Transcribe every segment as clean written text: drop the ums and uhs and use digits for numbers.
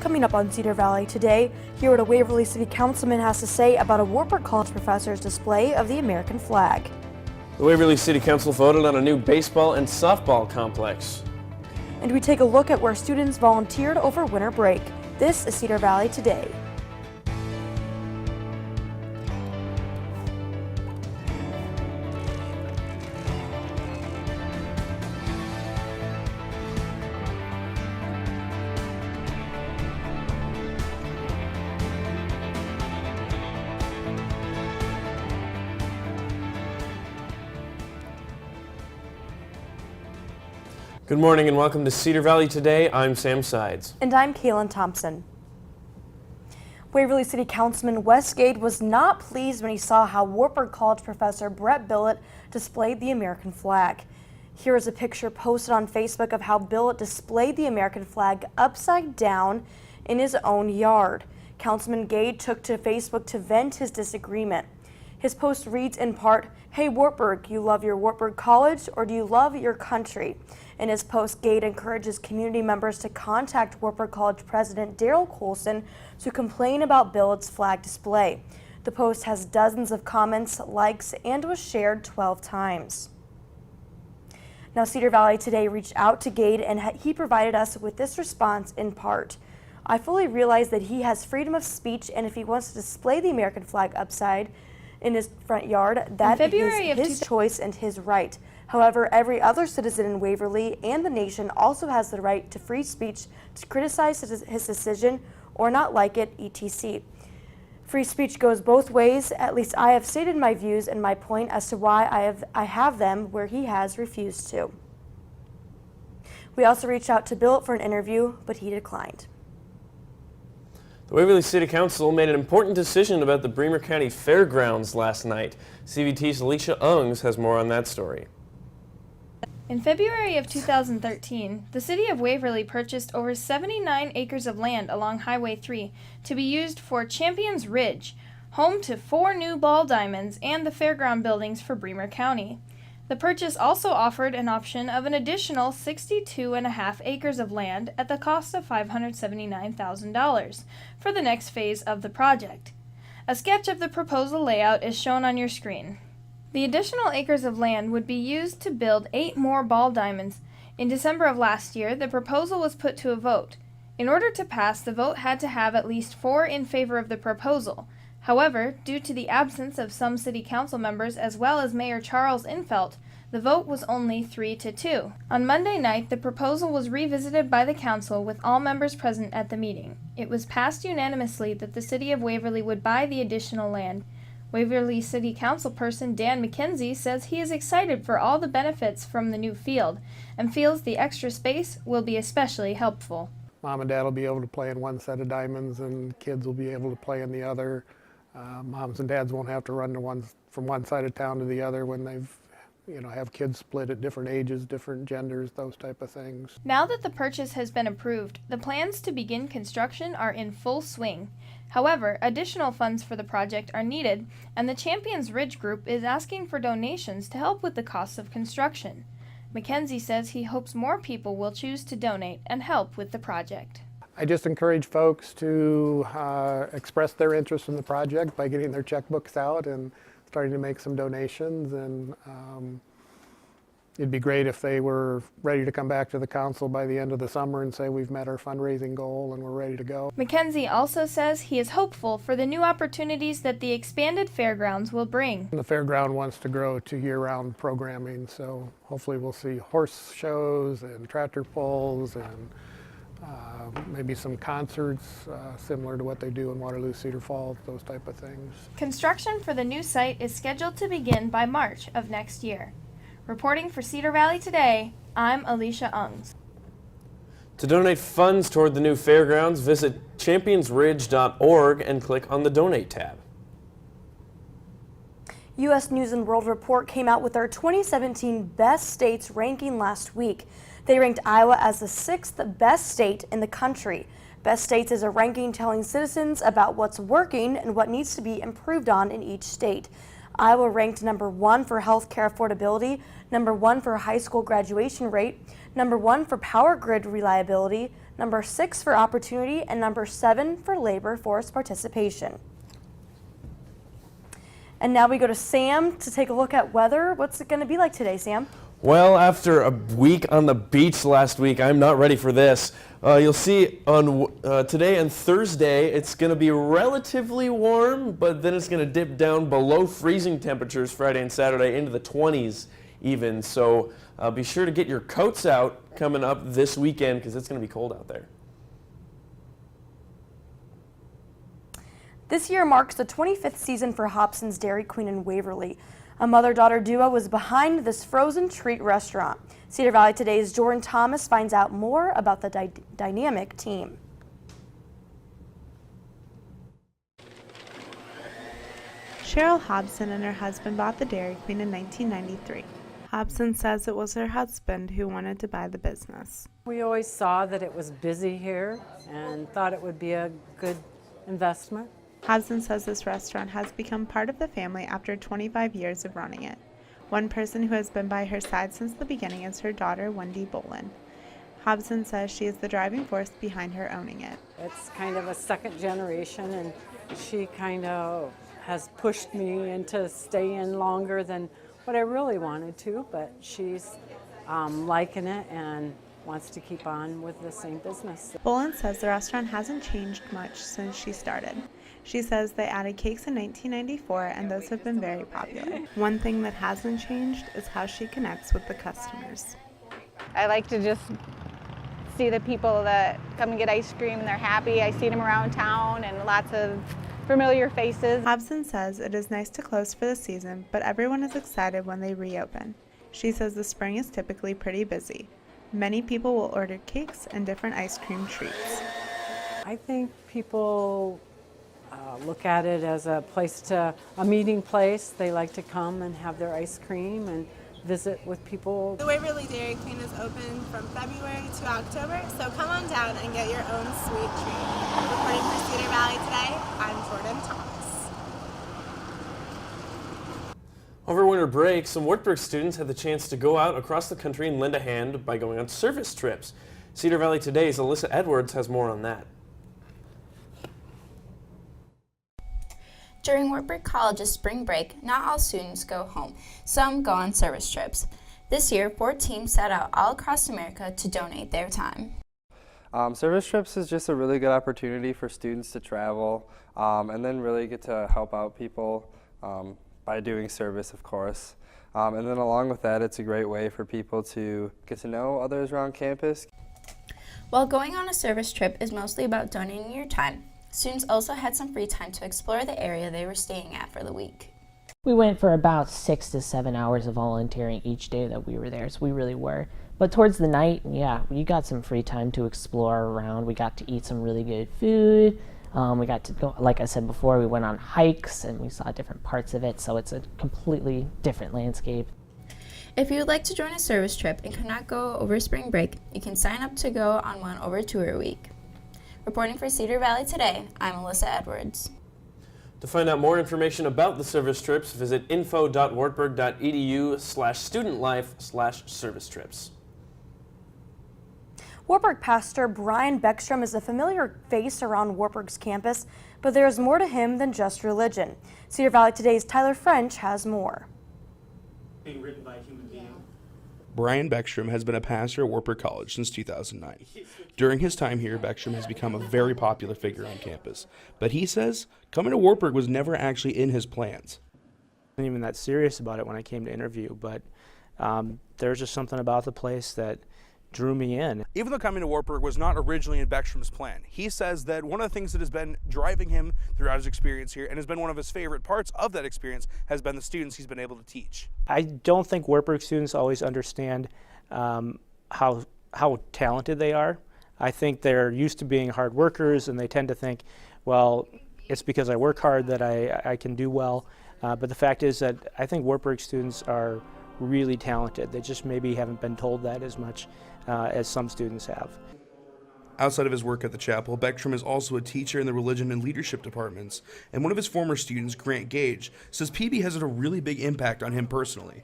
Coming up on Cedar Valley today, hear what a Waverly City Councilman has to say about a Wartburg College professor's display of the American flag. The Waverly City Council voted on a new baseball and softball complex. And we take a look at where students volunteered over winter break. This is Cedar Valley Today. Good morning and welcome to Cedar Valley Today. I'm Sam Sides. And I'm Kaylin Thompson. Waverly City Councilman Wes Gade was not pleased when he saw how Wartburg College professor Brett Billett displayed the American flag. Here is a picture posted on Facebook of how Billett displayed the American flag upside down in his own yard. Councilman Gade took to Facebook to vent his disagreement. His post reads in part, "Hey Wartburg, you love your Wartburg College or do you love your country?" In his post, Gade encourages community members to contact Wartburg College President Daryl Colson to complain about Billett's flag display. The post has dozens of comments, likes, and was shared 12 times. Now, Cedar Valley Today reached out to Gade and he provided us with this response in part. "I fully realize that he has freedom of speech, and if he wants to display the American flag upside in his front yard, that is his choice and his right. However, every other citizen in Waverly and the nation also has the right to free speech to criticize his decision or not like it, etc. Free speech goes both ways. At least I have stated my views and my point as to why I have them where he has refused to." We also reached out to Billett for an interview, but he declined. The Waverly City Council made an important decision about the Bremer County Fairgrounds last night. CVT's Alicia Ungs has more on that story. In February of 2013, the City of Waverly purchased over 79 acres of land along Highway 3 to be used for Champions Ridge, home to 4 new ball diamonds and the fairground buildings for Bremer County. The purchase also offered an option of an additional 62.5 acres of land at the cost of $579,000 for the next phase of the project. A sketch of the proposal layout is shown on your screen. The additional acres of land would be used to build 8 more ball diamonds. In December of last year, the proposal was put to a vote. In order to pass, the vote had to have at least 4 in favor of the proposal. However, due to the absence of some city council members as well as Mayor Charles Infelt, the vote was only 3-2. On Monday night, the proposal was revisited by the council with all members present at the meeting. It was passed unanimously that the City of Waverly would buy the additional land. Waverly City Councilperson Dan McKenzie says he is excited for all the benefits from the new field and feels the extra space will be especially helpful. Mom and Dad will be able to play in one set of diamonds and kids will be able to play in the other. Moms and dads won't have to run from one side of town to the other when they've have kids split at different ages, different genders, those type of things. Now that the purchase has been approved, the plans to begin construction are in full swing. However, additional funds for the project are needed, and the Champions Ridge Group is asking for donations to help with the costs of construction. McKenzie says he hopes more people will choose to donate and help with the project. I just encourage folks to express their interest in the project by getting their checkbooks out and starting to make some donations, and it'd be great if they were ready to come back to the council by the end of the summer and say we've met our fundraising goal and we're ready to go. McKenzie also says he is hopeful for the new opportunities that the expanded fairgrounds will bring. The fairground wants to grow to year-round programming, so hopefully we'll see horse shows and tractor pulls and maybe some concerts similar to what they do in Waterloo, Cedar Falls, those type of things. Construction for the new site is scheduled to begin by March of next year. Reporting for Cedar Valley Today, I'm Alicia Ungs. To donate funds toward the new fairgrounds, visit championsridge.org and click on the Donate tab. U.S. News & World Report came out with their 2017 Best States ranking last week. They ranked Iowa as the 6th best state in the country. Best States is a ranking telling citizens about what's working and what needs to be improved on in each state. Iowa ranked number 1 for healthcare affordability, number 1 for high school graduation rate, number 1 for power grid reliability, number 6 for opportunity, and number 7 for labor force participation. And now we go to Sam to take a look at weather. What's it going to be like today, Sam? Well, after a week on the beach last week, I'm not ready for this. You'll see on today and Thursday, it's going to be relatively warm, but then it's going to dip down below freezing temperatures Friday and Saturday into the 20s even. So be sure to get your coats out coming up this weekend because it's going to be cold out there. This year marks the 25th season for Hobson's Dairy Queen in Waverly. A mother-daughter duo was behind this frozen treat restaurant. Cedar Valley Today's Jordan Thomas finds out more about the dynamic team. Cheryl Hobson and her husband bought the Dairy Queen in 1993. Hobson says it was her husband who wanted to buy the business. We always saw that it was busy here and thought it would be a good investment. Hobson says this restaurant has become part of the family after 25 years of running it. One person who has been by her side since the beginning is her daughter, Wendy Bolin. Hobson says she is the driving force behind her owning it. It's kind of a second generation, and she kind of has pushed me into staying longer than what I really wanted to, but she's liking it and wants to keep on with the same business. Bolin says the restaurant hasn't changed much since she started. She says they added cakes in 1994 and those have been very popular. One thing that hasn't changed is how she connects with the customers. I like to just see the people that come and get ice cream and they're happy. I see them around town and lots of familiar faces. Hobson says it is nice to close for the season, but everyone is excited when they reopen. She says the spring is typically pretty busy. Many people will order cakes and different ice cream treats. I think people look at it as a meeting place. They like to come and have their ice cream and visit with people. The Waverly Dairy Queen is open from February to October, so come on down and get your own sweet treat. Reporting for Cedar Valley Today, I'm Jordan Thomas. Over winter break, some Wartburg students had the chance to go out across the country and lend a hand by going on service trips. Cedar Valley Today's Alyssa Edwards has more on that. During Wartburg College's spring break, not all students go home. Some go on service trips. This year, 4 teams set out all across America to donate their time. Service trips is just a really good opportunity for students to travel and then really get to help out people by doing service, of course. And then along with that, it's a great way for people to get to know others around campus. While going on a service trip is mostly about donating your time, students also had some free time to explore the area they were staying at for the week. We went for about 6 to 7 hours of volunteering each day that we were there, so we really were. But towards the night, yeah, we got some free time to explore around. We got to eat some really good food. We got to go, like I said before, we went on hikes and we saw different parts of it, so it's a completely different landscape. If you would like to join a service trip and could not go over spring break, you can sign up to go on one over Tour Week. Reporting for Cedar Valley Today, I'm Alyssa Edwards. To find out more information about the service trips, visit info.wartburg.edu/studentlife/service trips. Wartburg pastor Brian Beckstrom is a familiar face around Wartburg's campus, but there is more to him than just religion. Cedar Valley Today's Tyler French has more. Being written by a human being. Brian Beckstrom has been a pastor at Wartburg College since 2009. During his time here, Beckstrom has become a very popular figure on campus. But he says coming to Wartburg was never actually in his plans. I wasn't even that serious about it when I came to interview, but there's just something about the place that drew me in. Even though coming to Wartburg was not originally in Beckstrom's plan, he says that one of the things that has been driving him throughout his experience here and has been one of his favorite parts of that experience has been the students he's been able to teach. I don't think Wartburg students always understand how talented they are. I think they're used to being hard workers and they tend to think, well, it's because I work hard that I can do well. But the fact is that I think Wartburg students are really talented. They just maybe haven't been told that as much as some students have. Outside of his work at the chapel, Beckstrom is also a teacher in the religion and leadership departments, and one of his former students, Grant Gage, says PB has had a really big impact on him personally.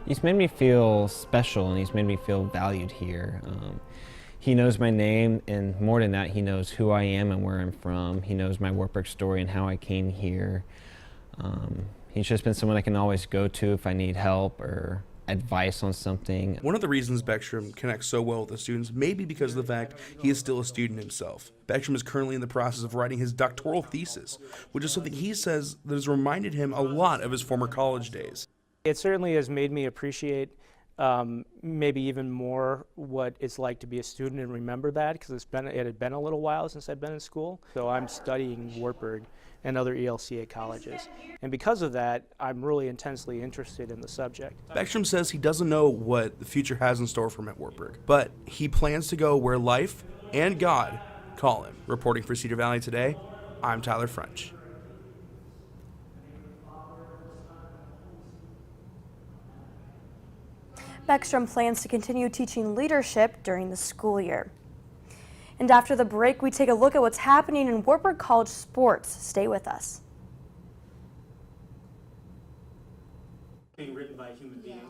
He's made me feel special and he's made me feel valued here. He knows my name, and more than that, he knows who I am and where I'm from. He knows my Wartburg story and how I came here. He's just been someone I can always go to if I need help or advice on something. One of the reasons Beckstrom connects so well with the students may be because of the fact he is still a student himself. Beckstrom is currently in the process of writing his doctoral thesis, which is something he says that has reminded him a lot of his former college days. It certainly has made me appreciate maybe even more what it's like to be a student and remember that, because it had been a little while since I've been in school. So I'm studying Wartburg and other ELCA colleges. And because of that, I'm really intensely interested in the subject. Beckstrom says he doesn't know what the future has in store for him at Wartburg, but he plans to go where life and God call him. Reporting for Cedar Valley Today, I'm Tyler French. Beckstrom plans to continue teaching leadership during the school year. And after the break, we take a look at what's happening in Wartburg College sports. Stay with us. Being written by a human being.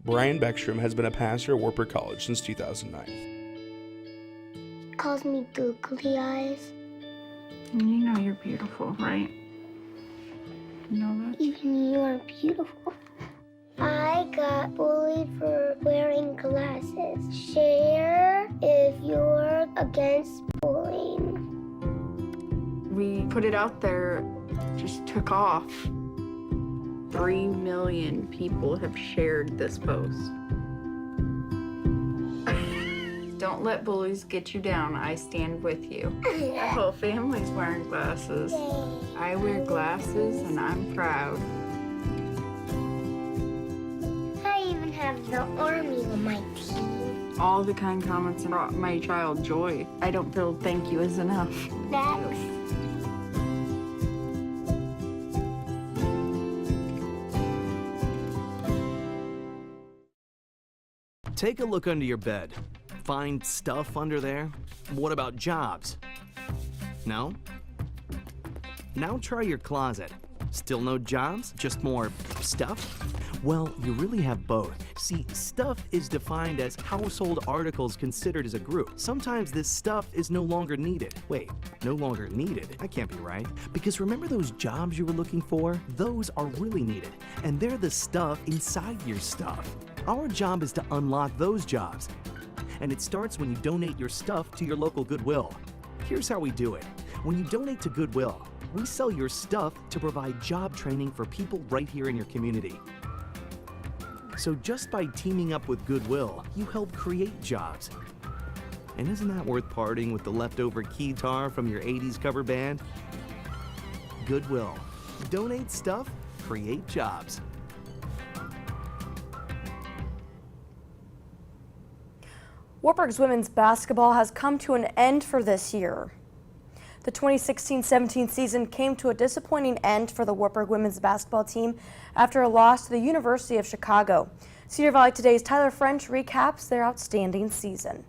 Brian Beckstrom has been a pastor at Wartburg College since 2009. Calls me googly eyes. You know you're beautiful, right? You know that? Even you are beautiful. I got bullied for wearing glasses. Share if you're against bullying. We put it out there, just took off. 3 million people have shared this post. Don't let bullies get you down. I stand with you. My whole family's wearing glasses. I wear glasses and I'm proud. I even have the army on my team. All the kind comments brought my child joy. I don't feel thank you is enough. Thanks. Take a look under your bed. Find stuff under there? What about jobs? No? Now try your closet. Still no jobs? Just more stuff? Well, you really have both. See, stuff is defined as household articles considered as a group. Sometimes this stuff is no longer needed. Wait, no longer needed? That can't be right. Because remember those jobs you were looking for? Those are really needed. And they're the stuff inside your stuff. Our job is to unlock those jobs. And it starts when you donate your stuff to your local Goodwill. Here's how we do it. When you donate to Goodwill, we sell your stuff to provide job training for people right here in your community. So just by teaming up with Goodwill, you help create jobs. And isn't that worth parting with the leftover keytar from your 80s cover band? Goodwill. Donate stuff, create jobs. Wartburg's women's basketball has come to an end for this year. The 2016-17 season came to a disappointing end for the Wartburg women's basketball team after a loss to the University of Chicago. Cedar Valley Today's Tyler French recaps their outstanding season.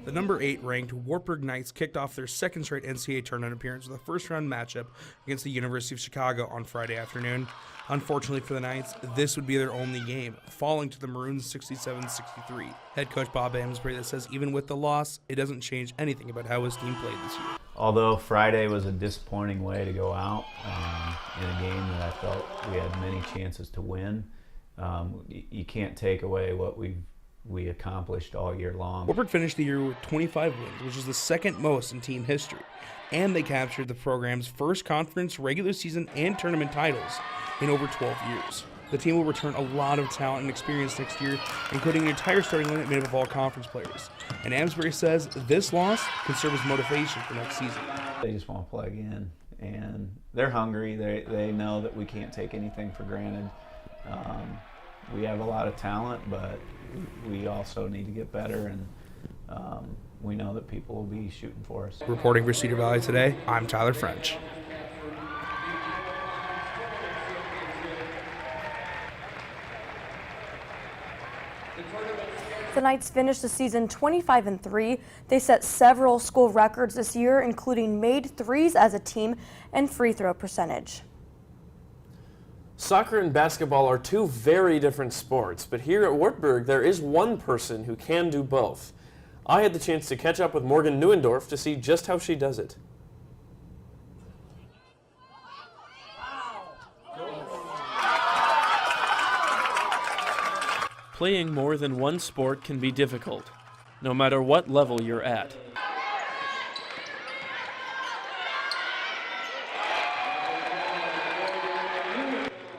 The number 8 ranked Wartburg Knights kicked off their second straight NCAA tournament appearance with a first-round matchup against the University of Chicago on Friday afternoon. Unfortunately for the Knights, this would be their only game, falling to the Maroons 67-63. Head coach Bob Amsbury says even with the loss, it doesn't change anything about how his team played this year. Although Friday was a disappointing way to go out in a game that I felt we had many chances to win, you can't take away what we accomplished all year long. Wartburg finished the year with 25 wins, which is the second most in team history, and they captured the program's first conference, regular season, and tournament titles in over 12 years. The team will return a lot of talent and experience next year, including an entire starting lineup made up of all conference players. And Amsbury says this loss can serve as motivation for next season. They just want to plug in, and they're hungry. They know that we can't take anything for granted. We have a lot of talent, but we also need to get better, and we know that people will be shooting for us. Reporting for Cedar Valley Today, I'm Tyler French. The Knights finished the season 25-3. They set several school records this year, including made threes as a team and free throw percentage. Soccer and basketball are two very different sports, but here at Wartburg there is one person who can do both. I had the chance to catch up with Morgan Neuendorf to see just how she does it. Playing more than one sport can be difficult, no matter what level you're at.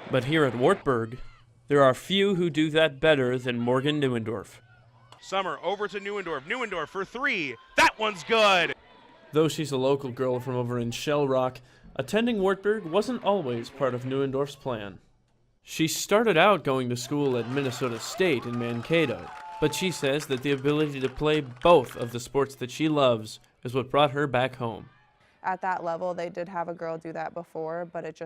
But here at Wartburg, there are few who do that better than Morgan Neuendorf. Summer over to Neuendorf. Neuendorf for three. That one's good. Though she's a local girl from over in Shell Rock, attending Wartburg wasn't always part of Neuendorf's plan. She started out going to school at Minnesota State in Mankato, but she says that the ability to play both of the sports that she loves is what brought her back home. At that level, they did have a girl do that before, but it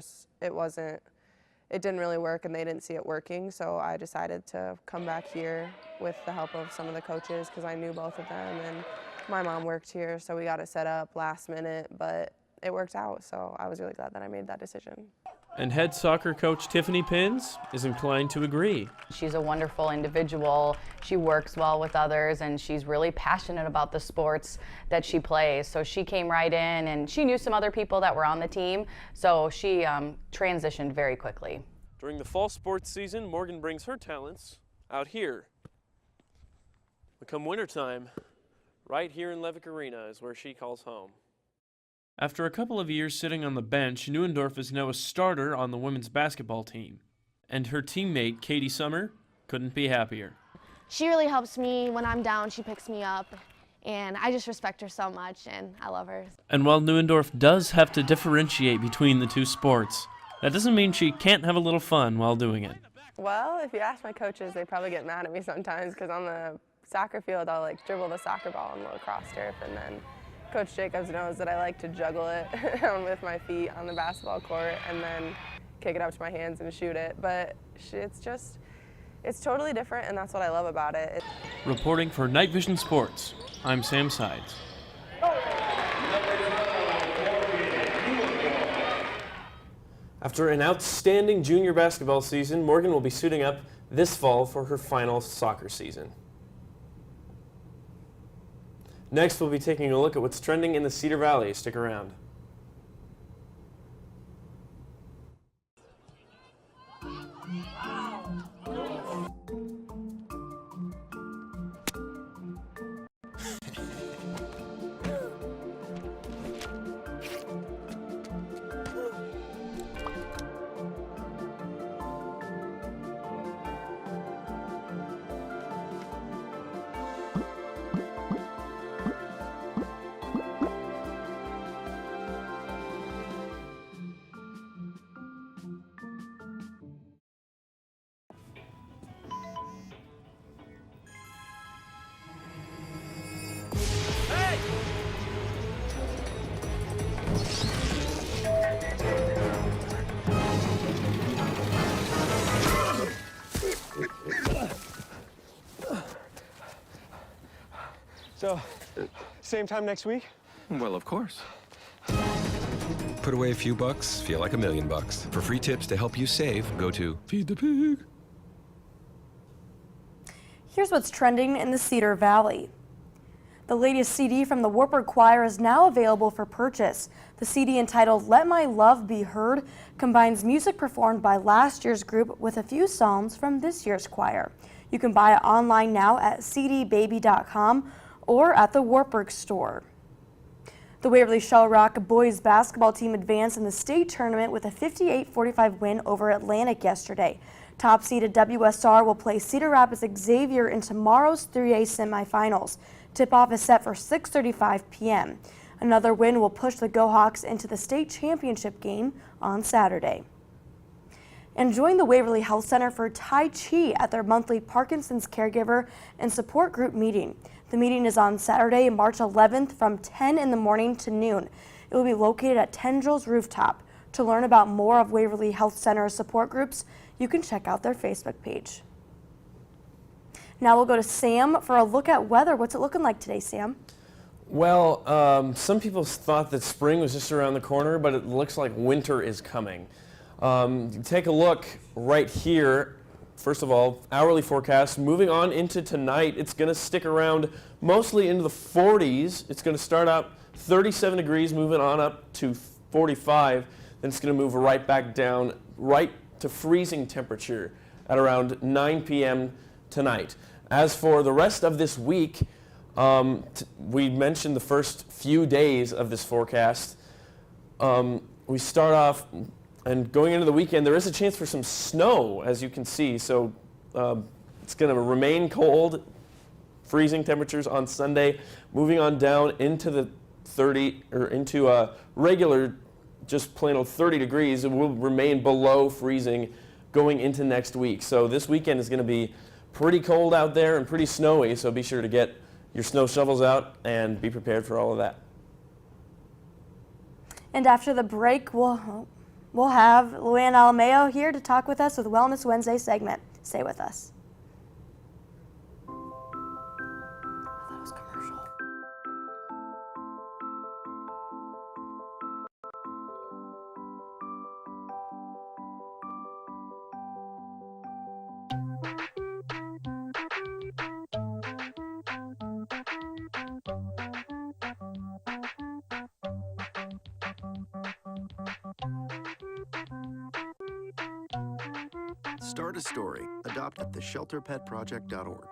didn't really work and they didn't see it working, so I decided to come back here with the help of some of the coaches because I knew both of them, and my mom worked here, so we got it set up last minute, but it worked out, so I was really glad that I made that decision. And head soccer coach Tiffany Pins is inclined to agree. She's a wonderful individual. She works well with others, and she's really passionate about the sports that she plays. So she came right in, and she knew some other people that were on the team, so she transitioned very quickly. During the fall sports season, Morgan brings her talents out here. But come wintertime, right here in Levick Arena is where she calls home. After a couple of years sitting on the bench, Neuendorf is now a starter on the women's basketball team. And her teammate, Katie Summer, couldn't be happier. She really helps me when I'm down. She picks me up, and I just respect her so much, and I love her. And while Neuendorf does have to differentiate between the two sports, that doesn't mean she can't have a little fun while doing it. Well, if you ask my coaches, they probably get mad at me sometimes because on the soccer field, I'll dribble the soccer ball on the lacrosse turf, and then Coach Jacobs knows that I like to juggle it with my feet on the basketball court and then kick it up to my hands and shoot it. But it's totally different, and that's what I love about it. Reporting for Night Vision Sports, I'm Sam Sides. After an outstanding junior basketball season, Morgan will be suiting up this fall for her final soccer season. Next, we'll be taking a look at what's trending in the Cedar Valley. Stick around. So, same time next week? Well, of course. Put away a few bucks, feel like $1 million. For free tips to help you save, go to Feed the Pig. Here's what's trending in the Cedar Valley. The latest CD from the Wartburg Choir is now available for purchase. The CD, entitled Let My Love Be Heard, combines music performed by last year's group with a few psalms from this year's choir. You can buy it online now at cdbaby.com or at the Wartburg store. The Waverly Shell Rock boys basketball team advanced in the state tournament with a 58-45 win over Atlantic yesterday. Top-seeded WSR will play Cedar Rapids Xavier in tomorrow's 3A semifinals. Tip-off is set for 6:35 p.m. Another win will push the Go Hawks into the state championship game on Saturday. And join the Waverly Health Center for Tai Chi at their monthly Parkinson's Caregiver and Support Group meeting. The meeting is on Saturday, March 11th from 10 in the morning to noon. It will be located at Tendrils Rooftop. To learn about more of Waverly Health Center's support groups, you can check out their Facebook page. Now we'll go to Sam for a look at weather. What's it looking like today, Sam? Well, some people thought that spring was just around the corner, but it looks like winter is coming. Take a look right here. First of all, hourly forecast. Moving on into tonight, it's going to stick around mostly into the 40s. It's going to start out 37 degrees, moving on up to 45. Then it's going to move right back down, right to freezing temperature at around 9 p.m. tonight. As for the rest of this week, we mentioned the first few days of this forecast. We start off, and going into the weekend, there is a chance for some snow, as you can see. So it's going to remain cold, freezing temperatures on Sunday, moving on down into the 30 or into a regular, just plain old 30 degrees. It will remain below freezing going into next week. So this weekend is going to be pretty cold out there and pretty snowy. So be sure to get your snow shovels out and be prepared for all of that. And after the break, we'll have Luann Alameo here to talk with us with Wellness Wednesday segment. Stay with us. Start a story. Adopt at theshelterpetproject.org.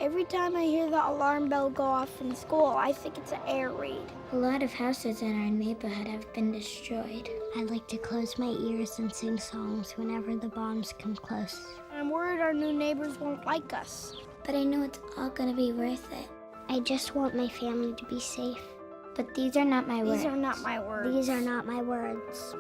Every time I hear the alarm bell go off in school, I think it's an air raid. A lot of houses in our neighborhood have been destroyed. I like to close my ears and sing songs whenever the bombs come close. I'm worried our new neighbors won't like us. But I know it's all gonna be worth it. I just want my family to be safe. But these are not my words. These are not my words. These are not my words.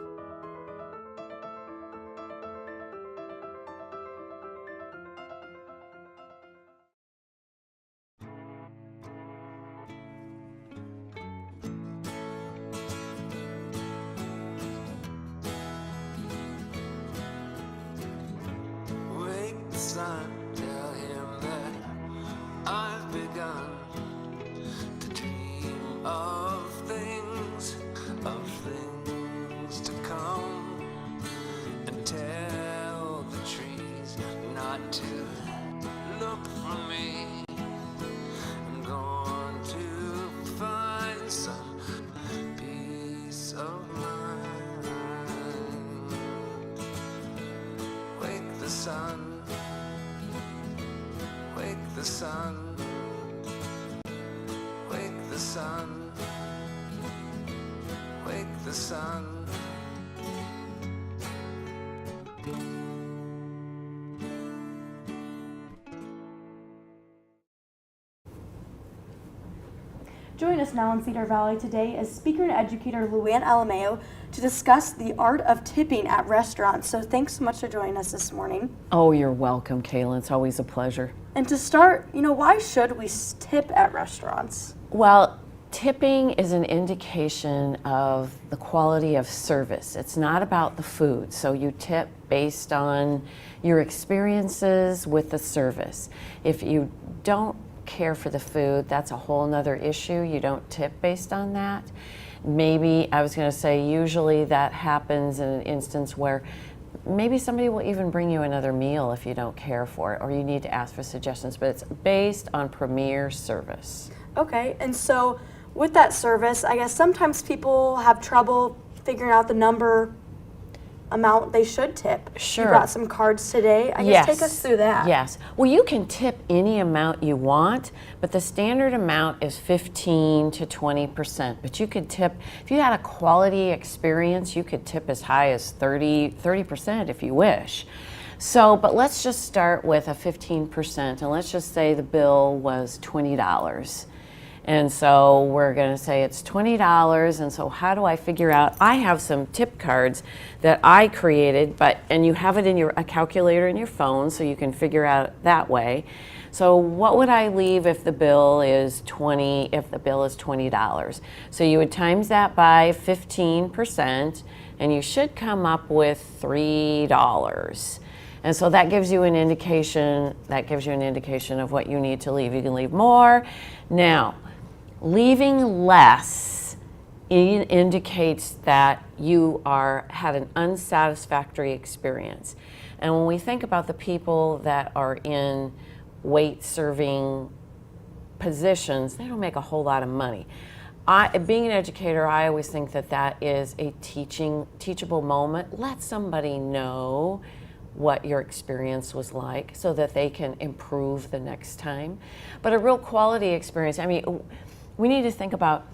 Tell him that I've begun to dream of things to come, and tell the trees not to look for me. I'm going to find some peace of mind. Wake the sun. Wake the sun, wake the sun, wake the sun. Join us now in Cedar Valley today is speaker and educator Luann Alameo to discuss the art of tipping at restaurants. So thanks so much for joining us this morning. Oh, you're welcome, Kayla. It's always a pleasure. And to start, why should we tip at restaurants? Well, tipping is an indication of the quality of service. It's not about the food. So you tip based on your experiences with the service. If you don't care for the food, that's a whole nother issue. You don't tip based on that. Maybe, I was going to say, usually that happens in an instance where maybe somebody will even bring you another meal if you don't care for it, or you need to ask for suggestions, but it's based on premier service. Okay, and so with that service, I guess sometimes people have trouble figuring out the amount they should tip. Sure. You brought some cards today. I guess take us through that. Yes. Well, you can tip any amount you want, but the standard amount is 15 to 20%. But you could tip, if you had a quality experience, you could tip as high as 30% if you wish. So, but let's just start with a 15%, and let's just say the bill was $20. And so we're going to say it's $20, and so how do I figure out? I have some tip cards that I created, and you have it in a calculator in your phone, so you can figure out that way. So what would I leave if the bill is $20? So you would times that by 15%, and you should come up with $3. And so that gives you an indication. Of what you need to leave. You can leave more. Now, leaving less it indicates that you had an unsatisfactory experience. And when we think about the people that are in weight serving positions, they don't make a whole lot of money. Being an educator, I always think that that is a teachable moment. Let somebody know what your experience was like so that they can improve the next time. But a real quality experience, I mean, we need to think about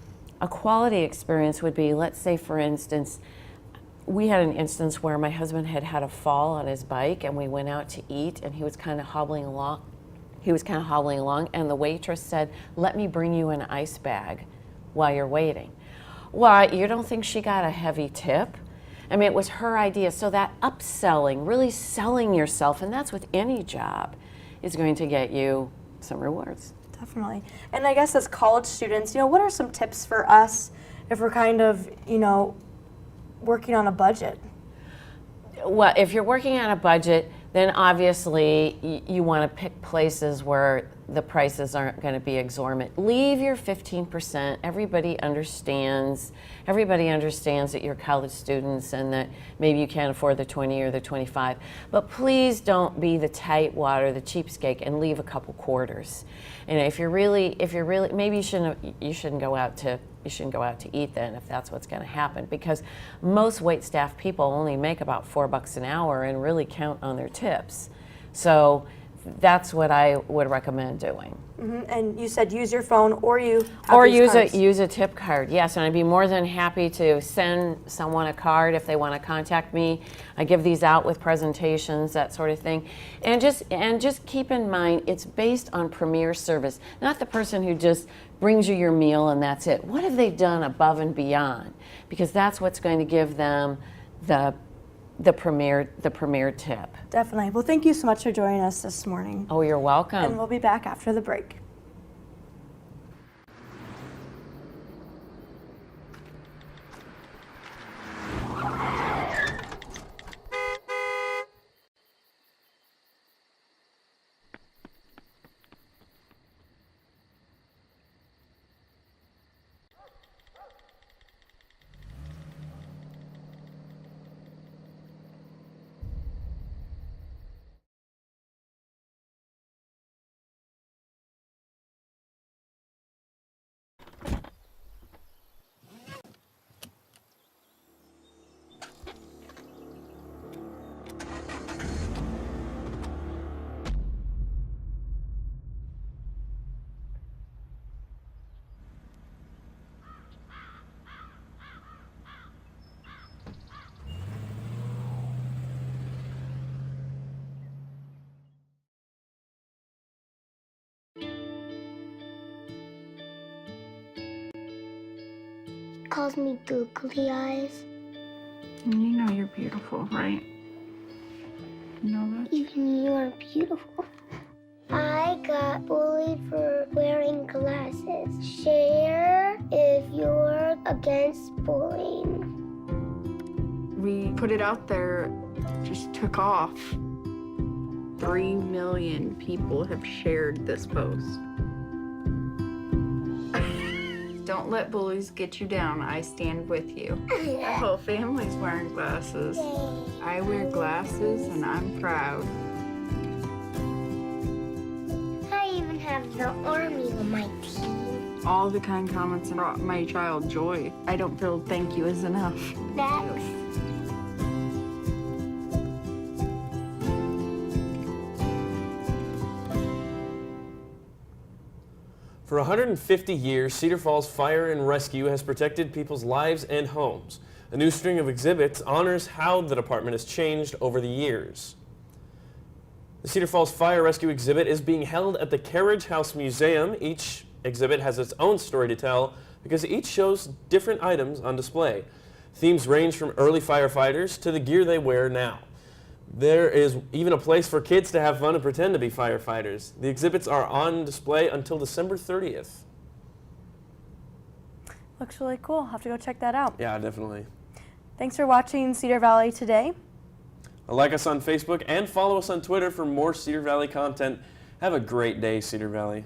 a quality experience would be, let's say for instance, we had an instance where my husband had a fall on his bike and we went out to eat and he was kind of hobbling along. And the waitress said, "Let me bring you an ice bag while you're waiting." Well, you don't think she got a heavy tip? I mean, it was her idea. So that upselling, really selling yourself, and that's with any job, is going to get you some rewards. Definitely. And I guess as college students, what are some tips for us if we're kind of, working on a budget? Well, if you're working on a budget, then obviously you want to pick places where the prices aren't going to be exorbitant. Leave your 15%. Everybody understands that you're college students and that maybe you can't afford the 20 or the 25. But please don't be the tightwad, the cheapskate, and leave a couple quarters. And if you're really, maybe you shouldn't go out to eat then if that's what's going to happen, because most wait staff people only make about $4 an hour and really count on their tips. So that's what I would recommend doing. Mm-hmm. And you said use your phone or use a tip card. Yes, and I'd be more than happy to send someone a card if they want to contact me. I give these out with presentations, that sort of thing. And just keep in mind, it's based on premier service, not the person who just brings you your meal and that's it. What have they done above and beyond? Because that's what's going to give them the premier tip. Definitely. Well, thank you so much for joining us this morning. Oh, you're welcome. And we'll be back after the break. Calls me googly eyes. You know you're beautiful, right? You know that? Even you are beautiful. I got bullied for wearing glasses. Share if you're against bullying. We put it out there, just took off. 3 million people have shared this post. Don't let bullies get you down. I stand with you. Our whole family's wearing glasses. I wear glasses and I'm proud. I even have the army on my team. All the kind comments brought my child joy. I don't feel thank you is enough. Thanks. For 150 years, Cedar Falls Fire and Rescue has protected people's lives and homes. A new string of exhibits honors how the department has changed over the years. The Cedar Falls Fire Rescue exhibit is being held at the Carriage House Museum. Each exhibit has its own story to tell because each shows different items on display. Themes range from early firefighters to the gear they wear now. There is even a place for kids to have fun and pretend to be firefighters. The exhibits are on display until December 30th. Looks really cool. I'll have to go check that out. Yeah, definitely. Thanks for watching Cedar Valley Today. Like us on Facebook and follow us on Twitter for more Cedar Valley content. Have a great day, Cedar Valley.